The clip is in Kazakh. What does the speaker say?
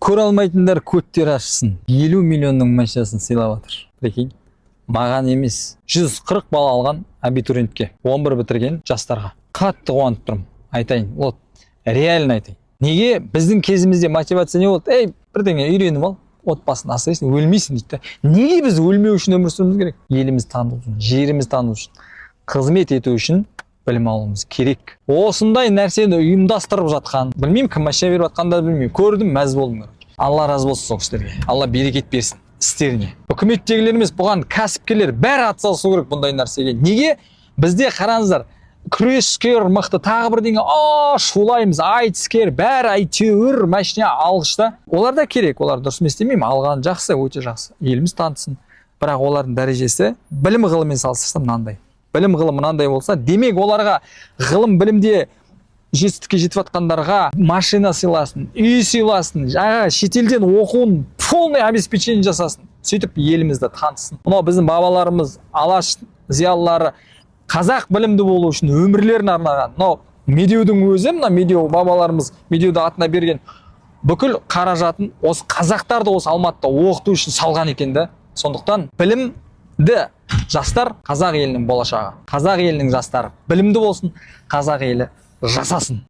көре алмайтындар көттер ашсын. 50 миллионның машинасын сыйлап жатыр. Прикинь. Маған емес, 140 бала алған абитуриентке, 11 бітірген жастарға. Қатты қуанып тұрмын. Айтайын, вот реально айтайын. Неге біздің кезімізде мотивация не болды? Ей, бірдеңе үйреніп ал, отбасын асырайсың, өлмейсің дейді. Неге біз өлмеу үшін өмір сүруіміз керек? Еліміз тану үшін, жеріміз тану үшін, қызмет ету үшін білім алуымыз керек. Осындай нәрсені ұйымдастырып жатқан, білмеймін, кім машина беріп жатқанда білмеймін, көрдім, мәз болдым. Алла разы болсын сол кісілерге. Алла берекет берсін істеріне. Үкіметтегілер емес, бұған кәсіпкерлер бәрі атсалысу керек бұндай нәрсеге. Неге? Бізде қараңыздар, күрескер мықты, тағы бірдеңе, шулаймыз, айтыскер, бәрі әйтеуір машина алғышта. Олар да керек, олар дұрыс емес демеймін, алған жақсы, өте жақсы. Еліміз танытсын. Бірақ олардың дәрежесі білім ғылыммен салыстырсам мынандай. Білім ғылым мынандай болса, демек оларға ғылым білімде жетістікке жетіп жатқандарға машина сыйласын, үй сыйласын, жаңа шетелден оқуын полный обеспечение жасасын. Сөйтіп елімізді танытсын. Мынау біздің бабаларымыз, алаш зиялылары қазақ білімді болу үшін өмірлерін арнаған. Мынау Медеудің өзі, мына Медеу бабаларымыз Медеуді атына берген бүкіл қаражатын осы қазақтарды осы Алматыда оқыту үшін салған екен да. Сондықтан білімді жастар қазақ елінің болашағы. Қазақ елінің жастары білімді болсын, қазақ елі жасасын.